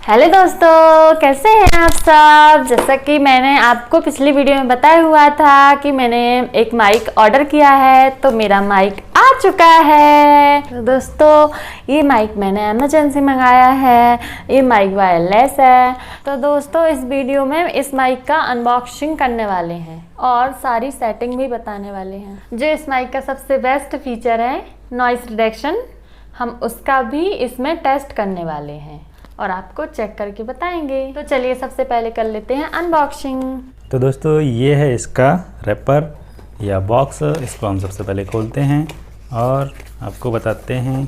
Hello दोस्तों, कैसे हैं आप सब। जैसा कि मैंने आपको पिछली वीडियो में बताया हुआ था कि मैंने एक माइक ऑर्डर किया है, तो मेरा माइक आ चुका है। तो दोस्तों, ये माइक मैंने अमेज़न से मंगाया है। ये माइक वायरलेस है। तो दोस्तों, इस वीडियो में इस माइक का अनबॉक्सिंग करने वाले हैं और सारी सेटिंग भी बताने वाले हैं। जो इस माइक का सबसे बेस्ट फीचर है नॉइस रिडक्शन, हम उसका भी इसमें टेस्ट करने वाले हैं और आपको चेक करके बताएंगे। तो चलिए सबसे पहले कर लेते हैं अनबॉक्सिंग। तो दोस्तों, ये है इसका रैपर या बॉक्स। इसको हम सबसे पहले खोलते हैं और आपको बताते हैं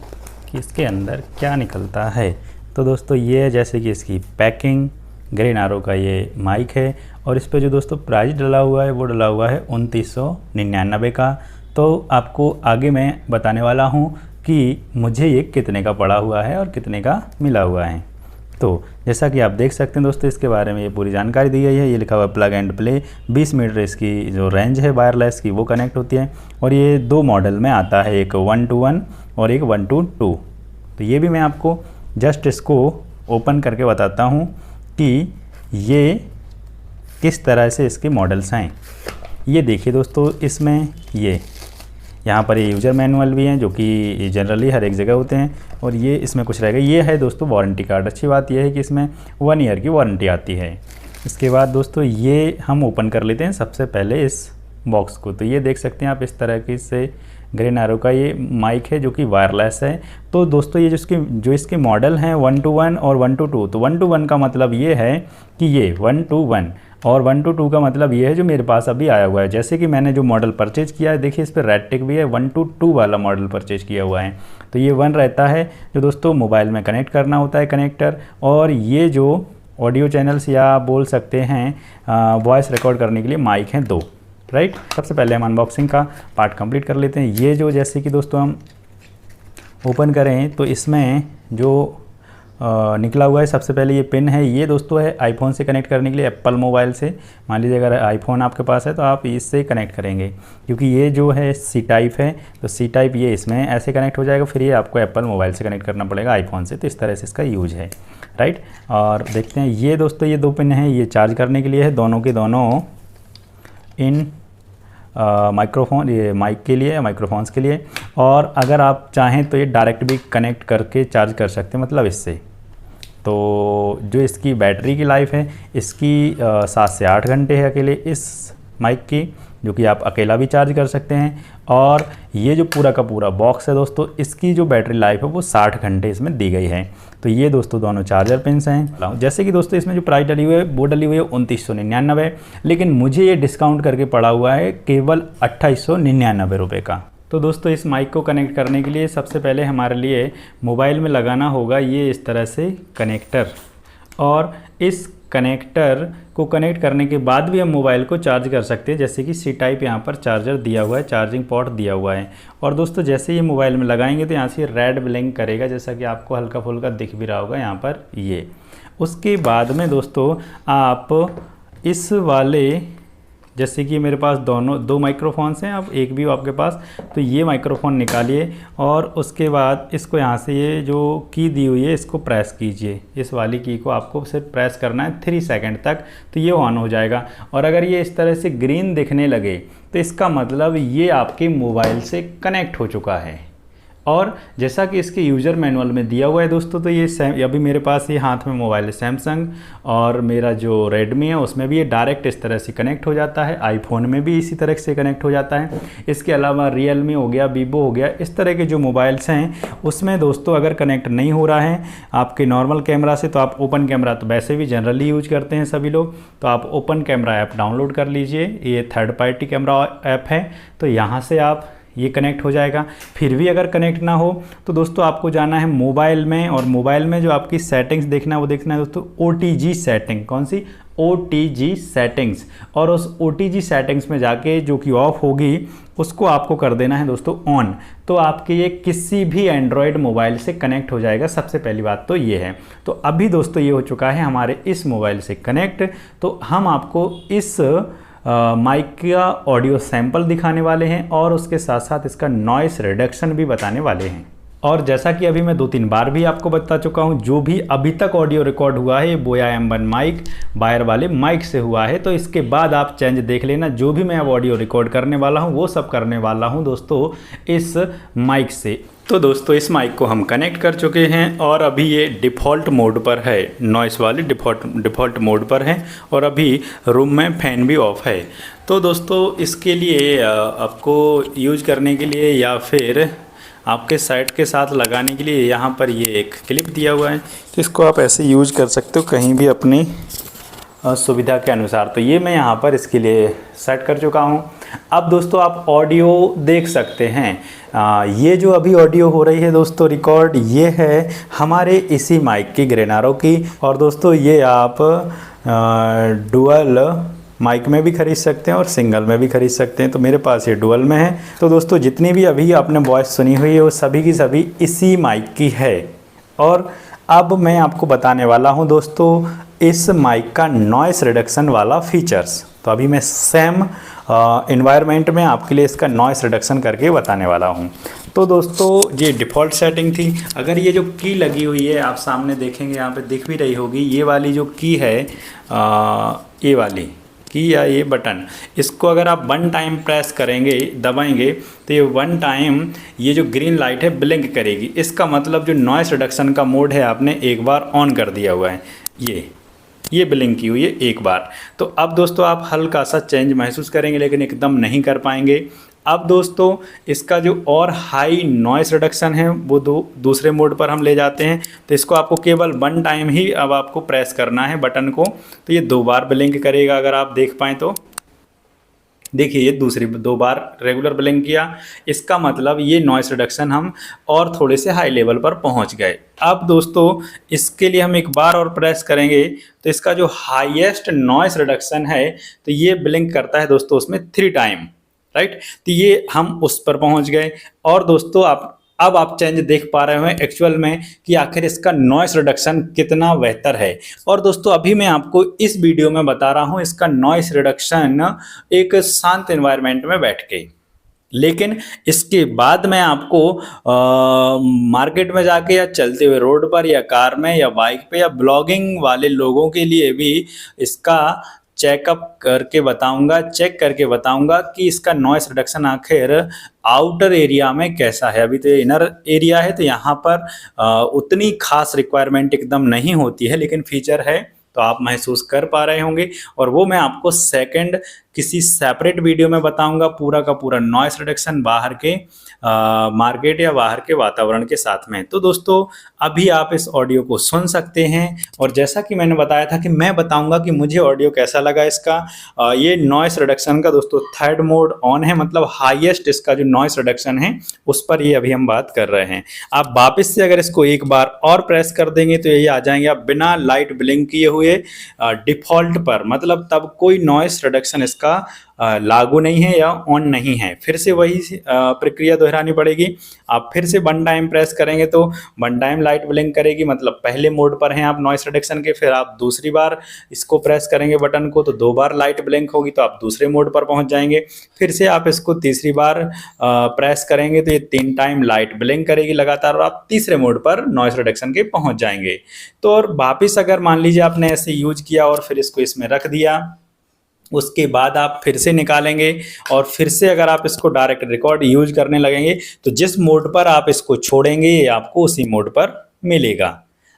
कि इसके अंदर क्या निकलता है। तो दोस्तों, ये है जैसे कि इसकी पैकिंग। ग्रीन आरो का ये माइक है और इस पर जो दोस्तों प्राइस डला हुआ है वो डला हुआ है 2999 का। तो आपको आगे मैं बताने वाला हूँ कि मुझे ये कितने का पड़ा हुआ है और कितने का मिला हुआ है। तो जैसा कि आप देख सकते हैं दोस्तों, इसके बारे में ये पूरी जानकारी दी गई है। ये लिखा हुआ है प्लग एंड प्ले। 20 मीटर इसकी जो रेंज है वायरलेस की वो कनेक्ट होती है और ये दो मॉडल में आता है, एक 1-to-1 और एक 1-to-2। तो ये भी मैं आपको जस्ट इसको ओपन करके बताता हूँ कि ये किस तरह से इसके मॉडल्स हैं। ये देखिए दोस्तों, इसमें यहाँ पर ये यूज़र मैनुअल भी हैं जो कि जनरली हर एक जगह होते हैं और ये इसमें कुछ रहेगा। ये है दोस्तों वारंटी कार्ड। अच्छी बात यह है कि इसमें 1 ईयर की वारंटी आती है। इसके बाद दोस्तों, ये हम ओपन कर लेते हैं सबसे पहले इस बॉक्स को। तो ये देख सकते हैं आप, इस तरह की से ग्रीन एरो का ये माइक है जो कि वायरलेस है। तो दोस्तों, ये जो इसके मॉडल हैं 1-to-1 और 1-to-2। तो 1-to-1 का मतलब ये है कि ये 1-to-1 और 1-to-2 का मतलब ये है जो मेरे पास अभी आया हुआ है। जैसे कि मैंने जो मॉडल परचेज किया है, देखिए इस पर रेड टिक भी है। 1-to-2 वाला मॉडल परचेज किया हुआ है। तो ये 1 रहता है जो दोस्तों मोबाइल में कनेक्ट करना होता है कनेक्टर, और ये जो ऑडियो चैनल्स या बोल सकते हैं वॉइस रिकॉर्ड करने के लिए माइक हैं 2, राइट। सबसे पहले हम अनबॉक्सिंग का पार्ट कंप्लीट कर लेते हैं। ये जो जैसे कि दोस्तों हम ओपन करें तो इसमें जो निकला हुआ है, सबसे पहले ये पिन है। ये दोस्तों है आईफोन से कनेक्ट करने के लिए, एप्पल मोबाइल से। मान लीजिए अगर आईफोन आपके पास है तो आप इससे कनेक्ट करेंगे, क्योंकि ये जो है सी टाइप है। तो सी टाइप ये इसमें ऐसे कनेक्ट हो जाएगा, फिर ये आपको एप्पल मोबाइल से कनेक्ट करना पड़ेगा आईफोन से। तो इस तरह से इसका यूज है, राइट। और देखते हैं ये दोस्तों, ये 2 पिन हैं, ये चार्ज करने के लिए है। दोनों के दोनों इन माइक्रोफोन, ये माइक के लिए, माइक्रोफोन्स के लिए। और अगर आप चाहें तो ये डायरेक्ट भी कनेक्ट करके चार्ज कर सकते हैं, मतलब इससे। तो जो इसकी बैटरी की लाइफ है, इसकी 7 से 8 घंटे है अकेले इस माइक की, जो कि आप अकेला भी चार्ज कर सकते हैं। और ये जो पूरा का पूरा बॉक्स है दोस्तों, इसकी जो बैटरी लाइफ है वो 60 घंटे इसमें दी गई है। तो ये दोस्तों दोनों चार्जर पिन्स हैं। जैसे कि दोस्तों इसमें जो प्राइस डली हुई है वो डली हुई है 2999, लेकिन मुझे ये डिस्काउंट करके पड़ा हुआ है केवल 2899 रुपये का। तो दोस्तों, इस माइक को कनेक्ट करने के लिए सबसे पहले हमारे लिए मोबाइल में लगाना होगा ये इस तरह से कनेक्टर, और इस कनेक्टर को कनेक्ट करने के बाद भी हम मोबाइल को चार्ज कर सकते हैं। जैसे कि सी टाइप यहाँ पर चार्जर दिया हुआ है, चार्जिंग पोर्ट दिया हुआ है। और दोस्तों, जैसे ये मोबाइल में लगाएंगे तो यहाँ से रेड ब्लिंक करेगा, जैसा कि आपको हल्का फुल्का दिख भी रहा होगा यहाँ पर ये। उसके बाद में दोस्तों, आप इस वाले, जैसे कि मेरे पास दो माइक्रोफोन्स हैं, अब एक भी हो आपके पास, तो ये माइक्रोफोन निकालिए और उसके बाद इसको यहाँ से ये जो की दी हुई है इसको प्रेस कीजिए। इस वाली की को आपको सिर्फ प्रेस करना है 3 सेकंड तक, तो ये ऑन हो जाएगा। और अगर ये इस तरह से ग्रीन दिखने लगे तो इसका मतलब ये आपके मोबाइल से कनेक्ट हो चुका है। और जैसा कि इसके यूज़र मैनुअल में दिया हुआ है दोस्तों, तो ये अभी मेरे पास ये हाथ में मोबाइल है सैमसंग, और मेरा जो रेडमी है उसमें भी ये डायरेक्ट इस तरह से कनेक्ट हो जाता है। आईफोन में भी इसी तरह से कनेक्ट हो जाता है। इसके अलावा रियलमी हो गया, वीवो हो गया, इस तरह के जो मोबाइल्स हैं उसमें दोस्तों अगर कनेक्ट नहीं हो रहा है आपके नॉर्मल कैमरा से, तो आप ओपन कैमरा तो वैसे भी जनरली यूज करते हैं सभी लोग, तो आप ओपन कैमरा ऐप डाउनलोड कर लीजिए। ये थर्ड पार्टी कैमरा ऐप है, तो यहाँ से आप ये कनेक्ट हो जाएगा। फिर भी अगर कनेक्ट ना हो तो दोस्तों आपको जाना है मोबाइल में, और मोबाइल में जो आपकी सेटिंग्स देखना है वो देखना है दोस्तों OTG सेटिंग। कौन सी? OTG settings. और उस OTG सेटिंग्स में जाके जो कि ऑफ होगी उसको आपको कर देना है दोस्तों ऑन। तो आपके ये किसी भी एंड्रॉयड मोबाइल से कनेक्ट हो जाएगा। सबसे पहली बात तो ये है। तो अभी दोस्तों ये हो चुका है हमारे इस मोबाइल से कनेक्ट। तो हम आपको इस माइक का ऑडियो सैंपल दिखाने वाले हैं और उसके साथ साथ इसका नॉइस रिडक्शन भी बताने वाले हैं। और जैसा कि अभी मैं 2-3 बार भी आपको बता चुका हूँ, जो भी अभी तक ऑडियो रिकॉर्ड हुआ है ये बोया M1 माइक बायर वाले माइक से हुआ है। तो इसके बाद आप चेंज देख लेना, जो भी मैं अब ऑडियो रिकॉर्ड करने वाला हूँ वो सब करने वाला हूँ दोस्तों इस माइक से। तो दोस्तों इस माइक को हम कनेक्ट कर चुके हैं और अभी ये डिफ़ॉल्ट मोड पर है, नॉइस वाले डिफ़ॉल्ट मोड पर है और अभी रूम में फ़ैन भी ऑफ है। तो दोस्तों इसके लिए आपको यूज करने के लिए या फिर आपके साइड के साथ लगाने के लिए यहाँ पर ये एक क्लिप दिया हुआ है, तो इसको आप ऐसे यूज कर सकते हो कहीं भी अपनी सुविधा के अनुसार। तो ये मैं यहाँ पर इसके लिए सेट कर चुका हूँ। अब दोस्तों आप ऑडियो देख सकते हैं। ये जो अभी ऑडियो हो रही है दोस्तों रिकॉर्ड, ये है हमारे इसी माइक की ग्रेनारो की। और दोस्तों ये आप डुअल माइक में भी खरीद सकते हैं और सिंगल में भी खरीद सकते हैं। तो मेरे पास ये डुअल में है। तो दोस्तों जितनी भी अभी आपने वॉइस सुनी हुई है वो सभी की सभी इसी माइक की है। और अब मैं आपको बताने वाला हूं दोस्तों इस माइक का नॉइस रिडक्शन वाला फीचर्स। तो अभी मैं सेम इन्वायरमेंट में आपके लिए इसका नॉइस रिडक्शन करके बताने वाला हूं। तो दोस्तों ये डिफ़ॉल्ट सेटिंग थी। अगर ये जो की लगी हुई है आप सामने देखेंगे, यहाँ पे दिख भी रही होगी, ये वाली जो की है ये वाली की या ये बटन, इसको अगर आप 1 टाइम प्रेस करेंगे, दबाएंगे, तो ये 1 टाइम ये जो ग्रीन लाइट है ब्लिंक करेगी। इसका मतलब जो नॉइस रिडक्शन का मोड है आपने एक बार ऑन कर दिया हुआ है, ये ब्लिंक की हुई है एक बार। तो अब दोस्तों आप हल्का सा चेंज महसूस करेंगे लेकिन एकदम नहीं कर पाएंगे। अब दोस्तों इसका जो और हाई नॉइस रिडक्शन है वो दूसरे मोड पर हम ले जाते हैं। तो इसको आपको केवल 1 टाइम ही अब आपको प्रेस करना है बटन को, तो ये 2 बार ब्लिंक करेगा। अगर आप देख पाएँ तो देखिए ये 2 बार रेगुलर ब्लिंक किया। इसका मतलब ये नॉइस रिडक्शन हम और थोड़े से हाई लेवल पर पहुंच गए। अब दोस्तों इसके लिए हम एक बार और प्रेस करेंगे तो इसका जो हाईएस्ट नॉइस रिडक्शन है तो ये ब्लिंक करता है दोस्तों उसमें 3 टाइम, राइट। तो ये हम उस पर पहुंच गए। और दोस्तों अब आप चेंज देख पा रहे हैं एक्चुअल में कि आखिर इसका नॉइस रिडक्शन कितना बेहतर है। और दोस्तों अभी मैं आपको इस वीडियो में बता रहा हूं इसका नॉइस रिडक्शन एक शांत एनवायरनमेंट में बैठ के, लेकिन इसके बाद मैं आपको मार्केट में जाके या चलते हुए रोड पर या कार में या बाइक पे या ब्लॉगिंग वाले लोगों के लिए भी इसका चेक करके बताऊंगा कि इसका नॉइस रिडक्शन आखिर आउटर एरिया में कैसा है। अभी तो इनर एरिया है तो यहाँ पर उतनी खास रिक्वायरमेंट एकदम नहीं होती है, लेकिन फीचर है तो आप महसूस कर पा रहे होंगे। और वो मैं आपको सेकंड किसी सेपरेट वीडियो में बताऊंगा, पूरा का पूरा नॉइस रिडक्शन बाहर के मार्केट या बाहर के वातावरण के साथ में। तो दोस्तों अभी आप इस ऑडियो को सुन सकते हैं और जैसा कि मैंने बताया था कि मैं बताऊंगा कि मुझे ऑडियो कैसा लगा इसका। ये नॉइस रिडक्शन का दोस्तों 3rd मोड ऑन है, मतलब हाईएस्ट इसका जो नॉइस रिडक्शन है उस पर ये अभी हम बात कर रहे हैं। आप वापस से अगर इसको एक बार और प्रेस कर देंगे तो ये आ जाएंगे आप बिना लाइट ब्लिंक किए हुए डिफॉल्ट पर, मतलब तब कोई नॉइस रिडक्शन इसका लागू नहीं है या ऑन नहीं है। फिर से वही प्रक्रिया दोहरानी पड़ेगी। आप फिर से 1 टाइम प्रेस करेंगे तो 1 टाइम लाइट ब्लिंक करेगी, मतलब पहले मोड पर हैं आप नॉइस रिडक्शन के। फिर आप दूसरी बार इसको प्रेस करेंगे बटन को तो 2 बार लाइट ब्लिंक होगी, तो आप दूसरे मोड पर पहुंच जाएंगे। फिर से आप इसको तीसरी बार प्रेस करेंगे तो ये 3 टाइम लाइट ब्लिंक करेगी लगातार और आप तीसरे मोड पर नॉइस रिडक्शन के पहुंच जाएंगे। तो और वापिस अगर मान लीजिए आपने ऐसे यूज किया और फिर इसको इसमें रख दिया, उसके बाद आप फिर से निकालेंगे और फिर से अगर आप इसको डायरेक्ट रिकॉर्ड यूज करने लगेंगे तो जिस मोड पर आप इसको छोड़ेंगे ये आपको उसी मोड पर मिलेगा।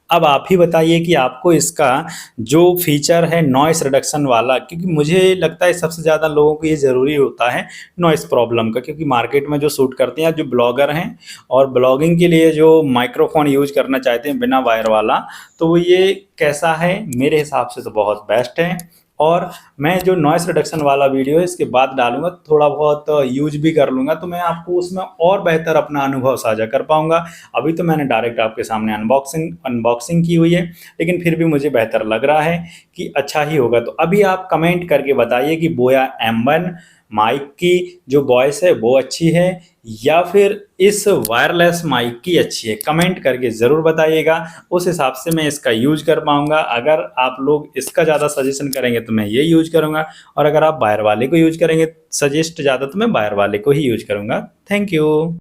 अब आप ही बताइए कि आपको इसका जो फीचर है नॉइस रिडक्शन वाला, क्योंकि मुझे लगता है सबसे ज़्यादा लोगों को ये ज़रूरी होता है नॉइस प्रॉब्लम का, क्योंकि मार्केट में जो शूट करते हैं जो ब्लॉगर हैं और ब्लॉगिंग के लिए जो माइक्रोफोन यूज करना चाहते हैं बिना वायर वाला, तो वो ये कैसा है, मेरे हिसाब से तो बहुत बेस्ट है। और मैं जो नॉइस रिडक्शन वाला वीडियो है इसके बाद डालूंगा, थोड़ा बहुत यूज भी कर लूँगा तो मैं आपको उसमें और बेहतर अपना अनुभव साझा कर पाऊंगा। अभी तो मैंने डायरेक्ट आपके सामने अनबॉक्सिंग की हुई है, लेकिन फिर भी मुझे बेहतर लग रहा है कि अच्छा ही होगा। तो अभी आप कमेंट करके बताइए कि बोया M1 माइक की जो वॉइस है वो अच्छी है या फिर इस वायरलेस माइक की अच्छी है। कमेंट करके ज़रूर बताइएगा, उस हिसाब से मैं इसका यूज कर पाऊंगा। अगर आप लोग इसका ज़्यादा सजेशन करेंगे तो मैं ये यूज करूंगा, और अगर आप वायर वाले को यूज करेंगे सजेस्ट ज़्यादा तो मैं वायर वाले को ही यूज करूंगा। Thank you.